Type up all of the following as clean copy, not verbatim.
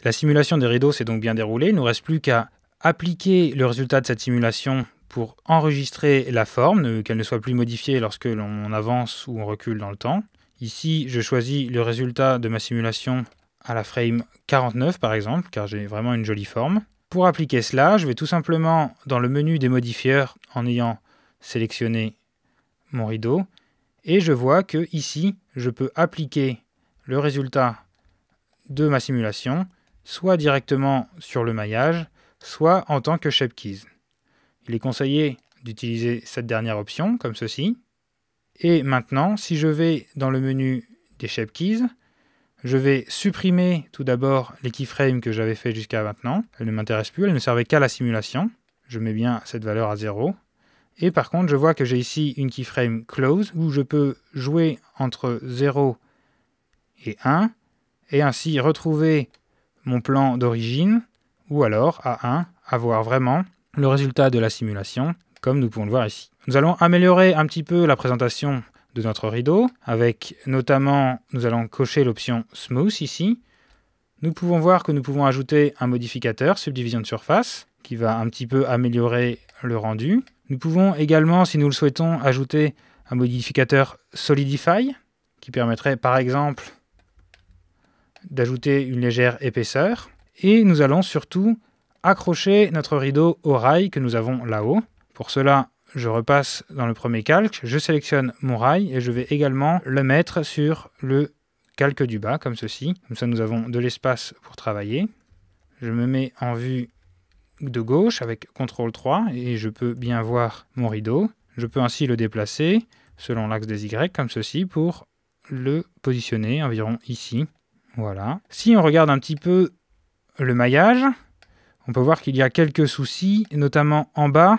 La simulation des rideaux s'est donc bien déroulée. Il ne nous reste plus qu'à appliquer le résultat de cette simulation pour enregistrer la forme, qu'elle ne soit plus modifiée lorsque l'on avance ou on recule dans le temps. Ici, je choisis le résultat de ma simulation à la frame 49 par exemple, car j'ai vraiment une jolie forme. Pour appliquer cela, je vais tout simplement dans le menu des modifieurs en ayant sélectionné mon rideau, et je vois que ici, je peux appliquer le résultat de ma simulation, soit directement sur le maillage, soit en tant que shape keys. Il est conseillé d'utiliser cette dernière option, comme ceci. Et maintenant, si je vais dans le menu des shape keys, je vais supprimer tout d'abord les keyframes que j'avais fait jusqu'à maintenant. Elles ne m'intéressent plus, elles ne servaient qu'à la simulation. Je mets bien cette valeur à 0. Et par contre, je vois que j'ai ici une keyframe close où je peux jouer entre 0 et 1 et ainsi retrouver mon plan d'origine ou alors à 1 avoir vraiment le résultat de la simulation comme nous pouvons le voir ici. Nous allons améliorer un petit peu la présentation de notre rideau avec notamment, nous allons cocher l'option Smooth ici. Nous pouvons voir que nous pouvons ajouter un modificateur subdivision de surface qui va un petit peu améliorer le rendu. Nous pouvons également, si nous le souhaitons, ajouter un modificateur Solidify qui permettrait par exemple d'ajouter une légère épaisseur. Et nous allons surtout accrocher notre rideau au rail que nous avons là-haut. Pour cela, je repasse dans le premier calque, je sélectionne mon rail et je vais également le mettre sur le calque du bas, comme ceci. Comme ça, nous avons de l'espace pour travailler. Je me mets en vue de gauche avec CTRL 3 et je peux bien voir mon rideau. Je peux ainsi le déplacer selon l'axe des Y, comme ceci, pour le positionner environ ici. Voilà. Si on regarde un petit peu le maillage, on peut voir qu'il y a quelques soucis, notamment en bas.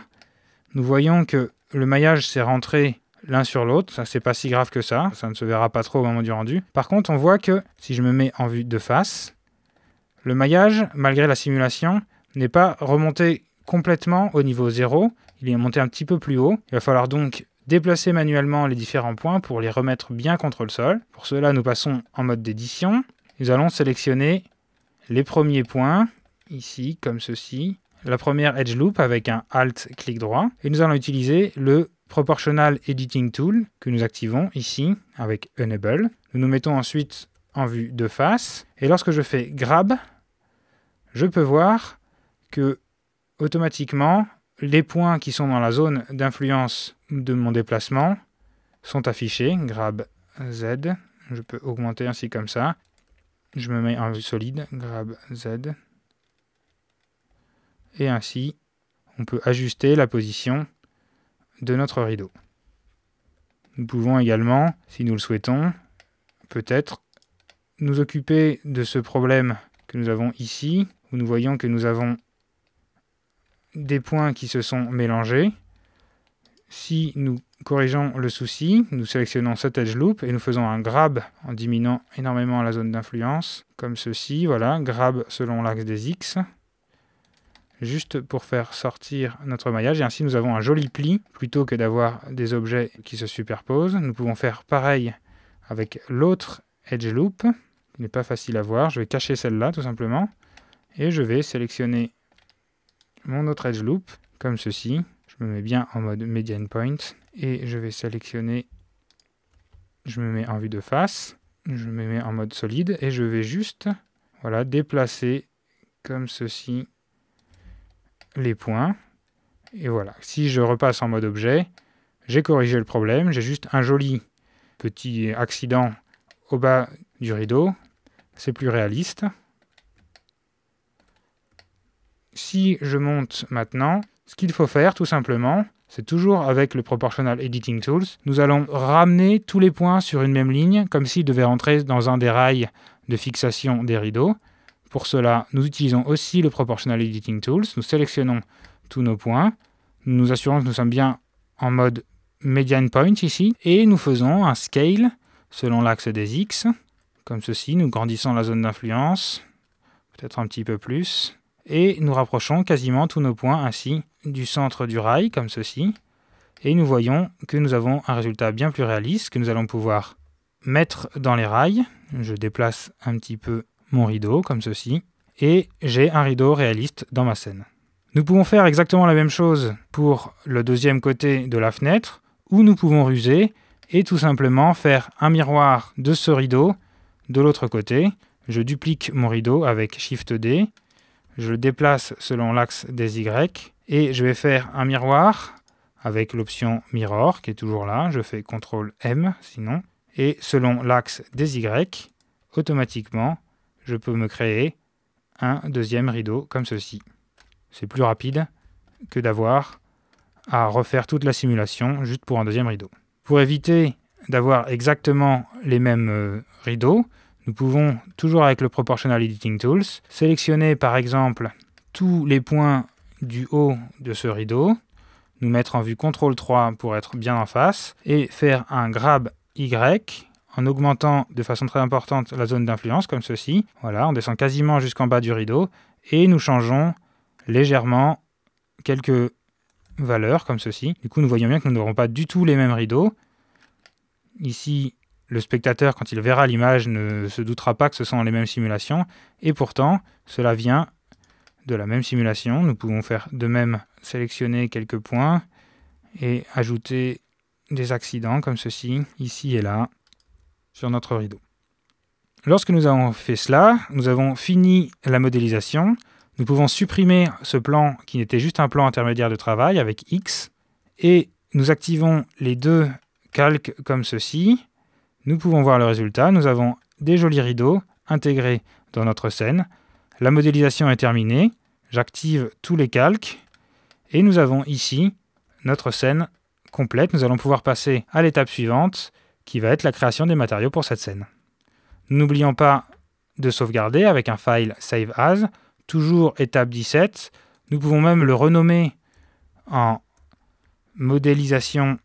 Nous voyons que le maillage s'est rentré l'un sur l'autre. Ça, c'est pas si grave que ça. Ça ne se verra pas trop au moment du rendu. Par contre, on voit que si je me mets en vue de face, le maillage, malgré la simulation, n'est pas remonté complètement au niveau 0. Il est monté un petit peu plus haut. Il va falloir donc déplacer manuellement les différents points pour les remettre bien contre le sol. Pour cela, nous passons en mode d'édition. Nous allons sélectionner les premiers points, ici, comme ceci. La première edge loop avec un Alt clic droit. Et nous allons utiliser le Proportional Editing Tool que nous activons ici avec Enable. Nous nous mettons ensuite en vue de face. Et lorsque je fais Grab, je peux voir que automatiquement, les points qui sont dans la zone d'influence de mon déplacement sont affichés. Grab Z. Je peux augmenter ainsi comme ça. Je me mets en vue solide. Grab Z. Et ainsi, on peut ajuster la position de notre rideau. Nous pouvons également, si nous le souhaitons, peut-être nous occuper de ce problème que nous avons ici, où nous voyons que nous avons des points qui se sont mélangés. Si nous corrigeons le souci, nous sélectionnons cet edge loop et nous faisons un grab en diminuant énormément la zone d'influence, comme ceci, voilà, grab selon l'axe des X, juste pour faire sortir notre maillage, et ainsi nous avons un joli pli, plutôt que d'avoir des objets qui se superposent. Nous pouvons faire pareil avec l'autre edge loop, qui n'est pas facile à voir. Je vais cacher celle-là tout simplement, et je vais sélectionner mon autre edge loop, comme ceci. Je me mets bien en mode median point, et je vais sélectionner, je me mets en vue de face, je me mets en mode solide, et je vais juste, voilà, déplacer comme ceci les points. Et voilà, si je repasse en mode objet, j'ai corrigé le problème, j'ai juste un joli petit accident au bas du rideau, c'est plus réaliste. Si je monte maintenant, ce qu'il faut faire tout simplement, c'est toujours avec le Proportional Editing Tools, nous allons ramener tous les points sur une même ligne, comme s'ils devaient rentrer dans un des rails de fixation des rideaux. Pour cela, nous utilisons aussi le Proportional Editing Tools. Nous sélectionnons tous nos points. Nous nous assurons que nous sommes bien en mode Median Point ici. Et nous faisons un Scale selon l'axe des X. Comme ceci, nous grandissons la zone d'influence. Peut-être un petit peu plus. Et nous rapprochons quasiment tous nos points ainsi du centre du rail, comme ceci. Et nous voyons que nous avons un résultat bien plus réaliste que nous allons pouvoir mettre dans les rails. Je déplace un petit peu mon rideau, comme ceci. et j'ai un rideau réaliste dans ma scène. Nous pouvons faire exactement la même chose pour le deuxième côté de la fenêtre, où nous pouvons ruser et tout simplement faire un miroir de ce rideau de l'autre côté. Je duplique mon rideau avec Shift D, je le déplace selon l'axe des Y et je vais faire un miroir avec l'option Mirror qui est toujours là. Je fais CTRL M sinon. Et selon l'axe des Y, automatiquement, je peux me créer un deuxième rideau comme ceci. C'est plus rapide que d'avoir à refaire toute la simulation juste pour un deuxième rideau. Pour éviter d'avoir exactement les mêmes rideaux, nous pouvons, toujours avec le Proportional Editing Tools, sélectionner par exemple tous les points du haut de ce rideau, nous mettre en vue CTRL 3 pour être bien en face, et faire un Grab Y en augmentant de façon très importante la zone d'influence, comme ceci. Voilà, on descend quasiment jusqu'en bas du rideau, et nous changeons légèrement quelques valeurs, comme ceci. Du coup, nous voyons bien que nous n'aurons pas du tout les mêmes rideaux. Ici, le spectateur, quand il verra l'image, ne se doutera pas que ce sont les mêmes simulations, et pourtant, cela vient de la même simulation. Nous pouvons faire de même, sélectionner quelques points, et ajouter des accidents, comme ceci, ici et là, sur notre rideau. Lorsque nous avons fait cela, nous avons fini la modélisation. Nous pouvons supprimer ce plan qui était juste un plan intermédiaire de travail avec X, et nous activons les deux calques comme ceci. Nous pouvons voir le résultat. Nous avons des jolis rideaux intégrés dans notre scène. La modélisation est terminée. J'active tous les calques et nous avons ici notre scène complète. Nous allons pouvoir passer à l'étape suivante qui va être la création des matériaux pour cette scène. N'oublions pas de sauvegarder avec un file Save As. Toujours étape 17. Nous pouvons même le renommer en modélisation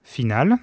finale.